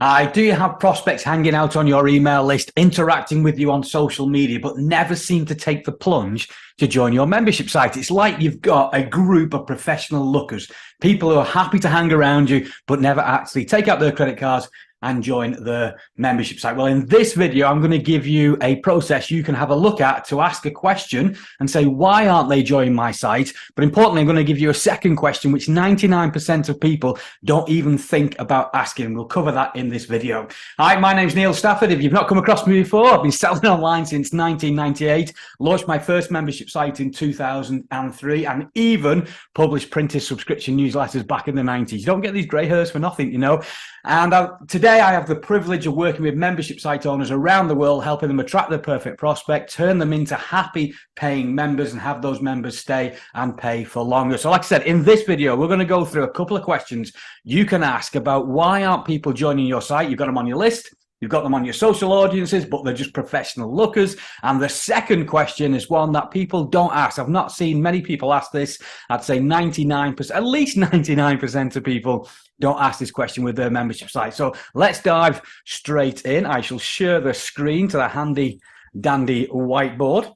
Do you have prospects hanging out on your email list, interacting with you on social media, but never seem to take the plunge to join your membership site? It's like you've got a group of professional lookers, people who are happy to hang around you, but never actually take out their credit cards and join the membership site. Well, in this video, I'm going to give you a process you can have a look at to ask a question and say, why aren't they joining my site? But importantly, I'm going to give you a second question, which 99% of people don't even think about asking. We'll cover that in this video. Hi, my name's Neil Stafford. If you've not come across me before, I've been selling online since 1998, launched my first membership site in 2003, and even published printed subscription newsletters back in the 90s. You don't get these grey hairs for nothing, you know. And today I have the privilege of working with membership site owners around the world, helping them attract their perfect prospect, turn them into happy paying members, and have those members stay and pay for longer. So like I said, in this video, we're going to go through a couple of questions you can ask about why aren't people joining your site. You've got them on your list. You've got them on your social audiences, but they're just professional lookers. And the second question is one that people don't ask. I've not seen many people ask this. I'd say 99%, at least 99% of people don't ask this question with their membership site. So let's dive straight in. I shall share the screen to the handy dandy whiteboard.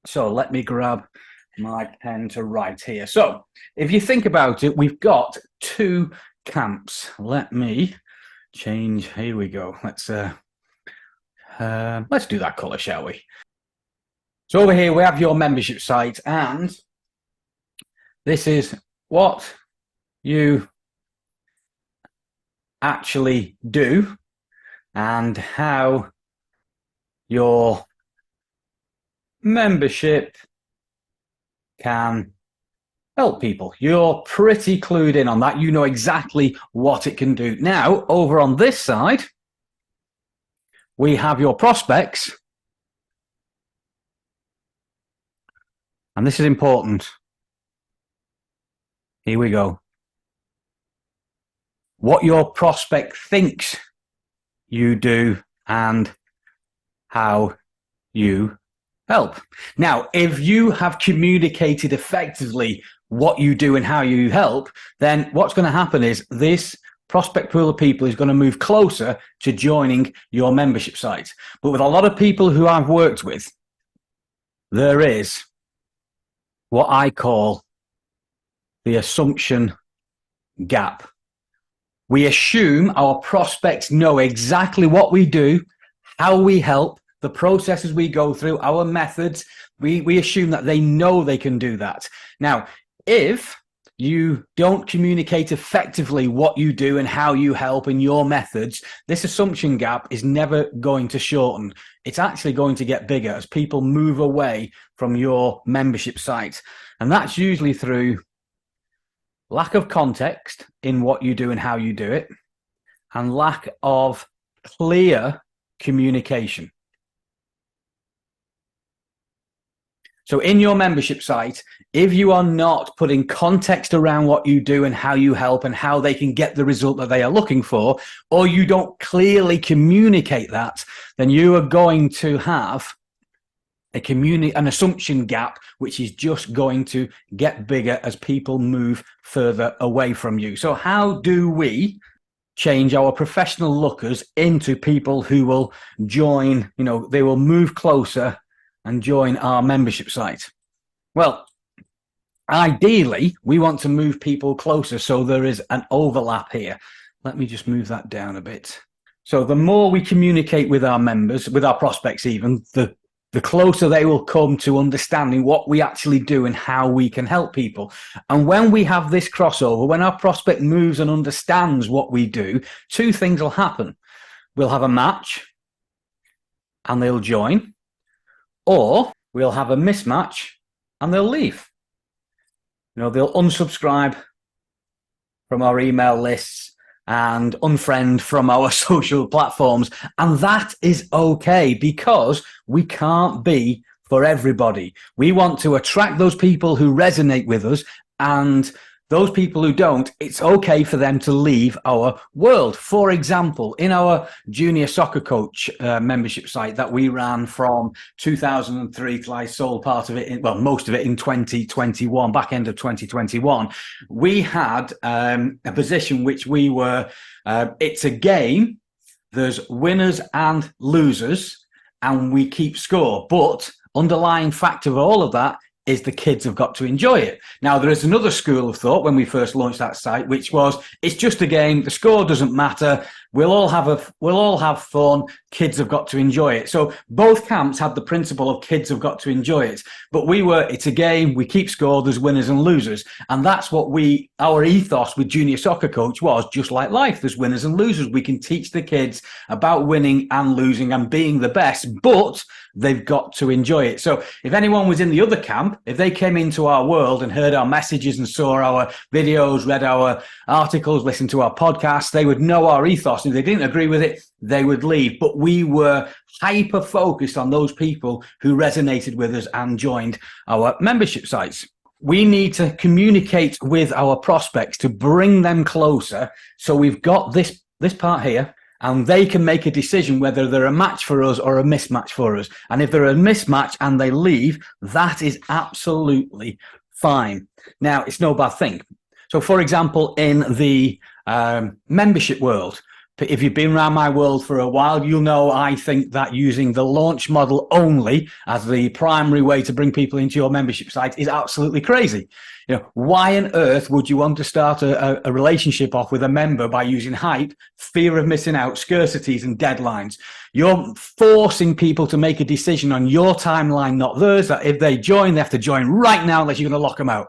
So let me grab my pen to write here. So if you think about it, we've got two camps. Let me change. Here we go. Let's do that color, shall we? So over here we have your membership site, and this is what you actually do and how your membership can help people. You're pretty clued in on that. You know exactly what it can do. Now, over on this side, we have your prospects. And this is important. Here we go. What your prospect thinks you do and how you help. Now, if you have communicated effectively what you do and how you help, then what's going to happen is this prospect pool of people is going to move closer to joining your membership site. But with a lot of people who I've worked with, there is what I call the assumption gap. We assume our prospects know exactly what we do, how we help, the processes we go through, our methods. We assume that they know they can do that. Now, if you don't communicate effectively what you do and how you help in your methods, this assumption gap is never going to shorten. It's actually going to get bigger as people move away from your membership site. And that's usually through lack of context in what you do and how you do it, and lack of clear communication. So in your membership site, if you are not putting context around what you do and how you help and how they can get the result that they are looking for, or you don't clearly communicate that, then you are going to have an assumption gap, which is just going to get bigger as people move further away from you. So how do we change our professional lookers into people who will join, they will move closer and join our membership site? Well, ideally, we want to move people closer so there is an overlap here. Let me just move that down a bit. So the more we communicate with our members, with our prospects even, the closer they will come to understanding what we actually do and how we can help people. And when we have this crossover, when our prospect moves and understands what we do, two things will happen. We'll have a match and they'll join, or we'll have a mismatch and they'll leave. They'll unsubscribe from our email lists and unfriend from our social platforms. And that is okay, because we can't be for everybody. We want to attract those people who resonate with us, and those people who don't, it's okay for them to leave our world. For example, in our junior soccer coach membership site that we ran from 2003 till I sold part of it, most of it in 2021, back end of 2021, we had a position which we were, it's a game there's winners and losers, and we keep score. But underlying factor of all of that is the kids have got to enjoy it. Now, there is another school of thought when we first launched that site, which was, it's just a game. The score doesn't matter. We'll all have fun. Kids have got to enjoy it. So both camps had the principle of kids have got to enjoy it. But it's a game. We keep score. There's winners and losers. And that's what our ethos with Junior Soccer Coach was, just like life. There's winners and losers. We can teach the kids about winning and losing and being the best, but they've got to enjoy it. So if anyone was in the other camp, if they came into our world and heard our messages and saw our videos, read our articles, listened to our podcasts, they would know our ethos. And if they didn't agree with it, they would leave. But we were hyper focused on those people who resonated with us and joined our membership sites. We need to communicate with our prospects to bring them closer. So we've got this part here, and they can make a decision whether they're a match for us or a mismatch for us. And if they're a mismatch and they leave, that is absolutely fine. Now, it's no bad thing. So, for example, in the membership world, if you've been around my world for a while, you'll know I think that using the launch model only as the primary way to bring people into your membership site is absolutely crazy. You know, why on earth would you want to start a relationship off with a member by using hype, fear of missing out, scarcities, and deadlines? You're forcing people to make a decision on your timeline, not theirs, that if they join, they have to join right now unless you're going to lock them out.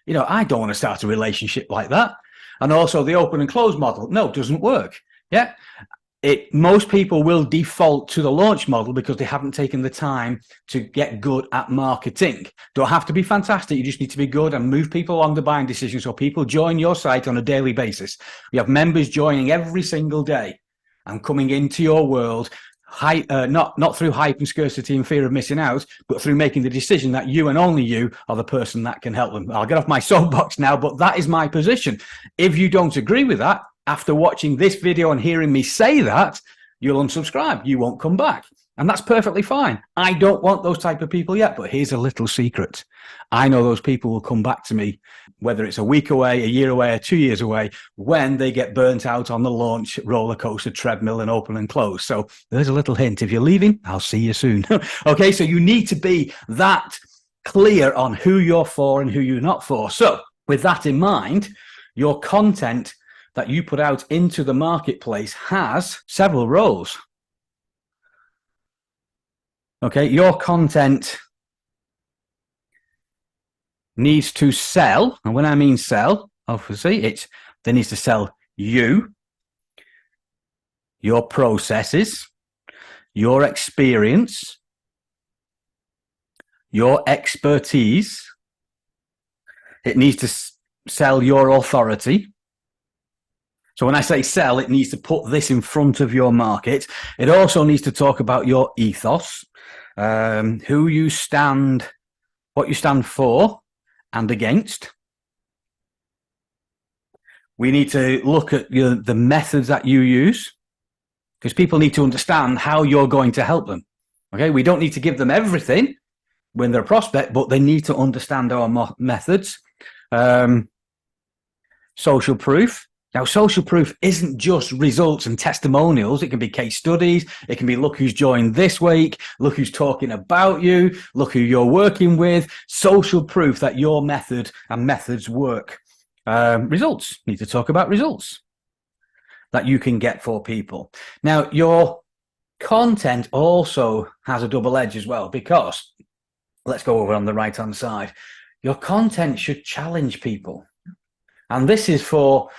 You know, I don't want to start a relationship like that. And also the open and close model, no, it doesn't work. Yeah, most people will default to the launch model because they haven't taken the time to get good at marketing. Don't have to be fantastic. You just need to be good and move people along the buying decision so people join your site on a daily basis. We have members joining every single day and coming into your world, not through hype and scarcity and fear of missing out, but through making the decision that you and only you are the person that can help them. I'll get off my soapbox now, but that is my position. If you don't agree with that, after watching this video and hearing me say that, you'll unsubscribe. You won't come back. And that's perfectly fine. I don't want those type of people yet, but here's a little secret. I know those people will come back to me, whether it's a week away, a year away, or 2 years away, when they get burnt out on the launch roller coaster treadmill and open and close. So there's a little hint. If you're leaving, I'll see you soon. Okay, so you need to be that clear on who you're for and who you're not for. So with that in mind, your content that you put out into the marketplace has several roles. Okay, your content needs to sell, and when I mean sell, obviously they need to sell you, your processes, your experience, your expertise. It needs to sell your authority. So when I say sell, it needs to put this in front of your market. It also needs to talk about your ethos, who you stand, what you stand for and against. We need to look at the methods that you use, because people need to understand how you're going to help them. Okay, we don't need to give them everything when they're a prospect, but they need to understand our methods. Social proof. Now, social proof isn't just results and testimonials. It can be case studies. It can be, look who's joined this week. Look who's talking about you. Look who you're working with. Social proof that your method and methods work. Results. Need to talk about results that you can get for people. Now, your content also has a double edge as well, because let's go over on the right-hand side. Your content should challenge people. And this is for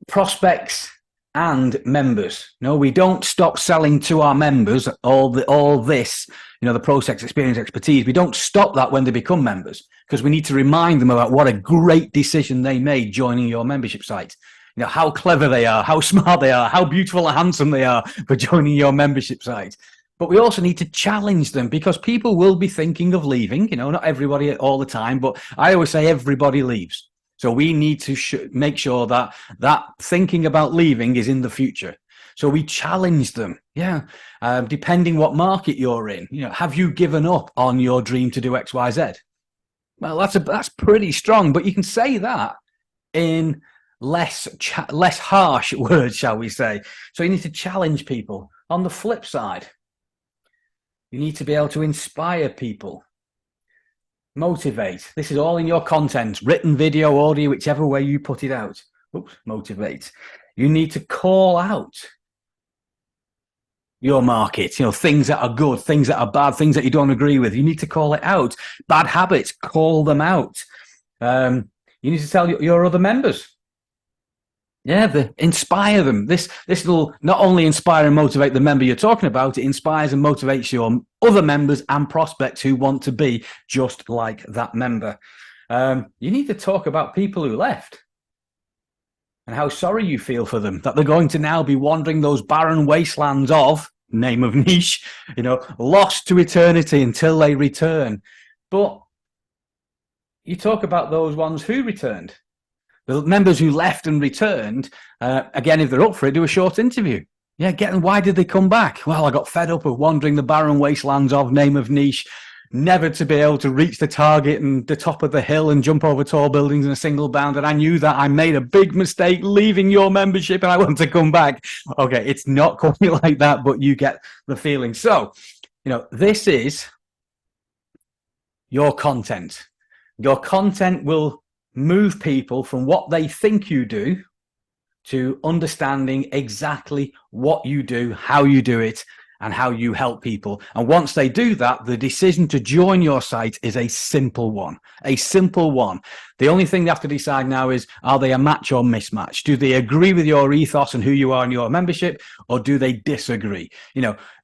prospects and members. No, we don't stop selling to our members all this, the process, experience, expertise. We don't stop that when they become members, because we need to remind them about what a great decision they made joining your membership site. How clever they are, how smart they are, how beautiful and handsome they are for joining your membership site. But we also need to challenge them, because people will be thinking of leaving, not everybody all the time, but I always say everybody leaves. So we need to make sure that thinking about leaving is in the future. So we challenge them. Yeah. Depending what market you're in, have you given up on your dream to do X, Y, Z? Well, that's pretty strong, but you can say that in less harsh words, shall we say. So you need to challenge people. On the flip side, you need to be able to inspire people, motivate. This is all in your content, written, video, audio, whichever way you put it out. Oops, motivate. You need to call out your market, things that are good, things that are bad, things that you don't agree with. You need to call it out. Bad habits, call them out. You need to tell your other members. Yeah, inspire them. This will not only inspire and motivate the member you're talking about, it inspires and motivates your other members and prospects who want to be just like that member. You need to talk about people who left and how sorry you feel for them, that they're going to now be wandering those barren wastelands of, name of niche, lost to eternity until they return. But you talk about those ones who returned. The members who left and returned, again, if they're up for it, do a short interview. Yeah, why did they come back? Well, I got fed up of wandering the barren wastelands of, name of niche, never to be able to reach the target and the top of the hill and jump over tall buildings in a single bound. And I knew that I made a big mistake leaving your membership and I want to come back. Okay, it's not quite like that, but you get the feeling. So, this is your content. Your content will move people from what they think you do to understanding exactly what you do, how you do it, and how you help people. And once they do that, the decision to join your site is a simple one. A simple one. The only thing they have to decide now is, are they a match or mismatch? Do they agree with your ethos and who you are in your membership, or do they disagree?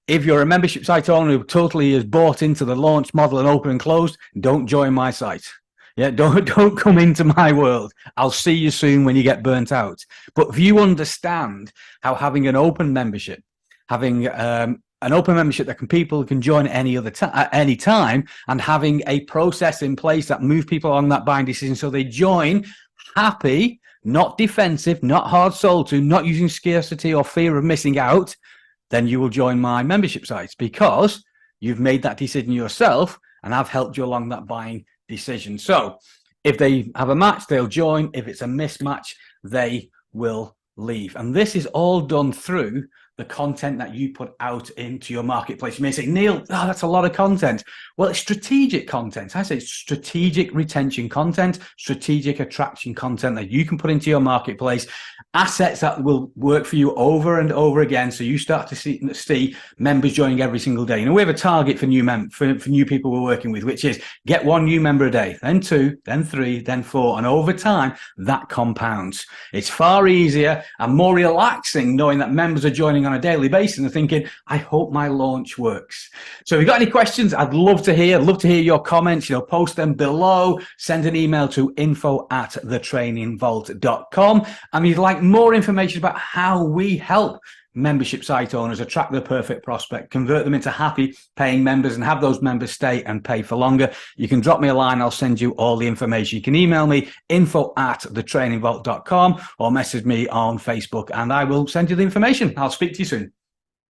If you're a membership site owner who totally is bought into the launch model and open and closed, don't join my site. Yeah, don't come into my world. I'll see you soon when you get burnt out. But if you understand how having an open membership, having an open membership that people can join at any time, and having a process in place that move people on that buying decision so they join happy, not defensive, not hard sold to, not using scarcity or fear of missing out, then you will join my membership sites because you've made that decision yourself and I've helped you along that buying decision. So if they have a match, they'll join. If it's a mismatch, they will leave. And this is all done through the content that you put out into your marketplace. You may say, Neil, that's a lot of content. Well, it's strategic content. I say strategic retention content, strategic attraction content that you can put into your marketplace, assets that will work for you over and over again. So you start to see members joining every single day. We have a target for new people we're working with, which is get 1 new member a day, then 2, then 3, then 4. And over time, that compounds. It's far easier and more relaxing knowing that members are joining on a daily basis and thinking, I hope my launch works. So if you've got any questions, I'd love to hear your comments, post them below, send an email to info@thetrainingvault.com. And if you'd like more information about how we help membership site owners attract the perfect prospect, convert them into happy paying members and have those members stay and pay for longer, you can drop me a line. I'll send you all the information. You can email me info@thetrainingvault.com or message me on Facebook and I will send you the information. I'll speak to you soon.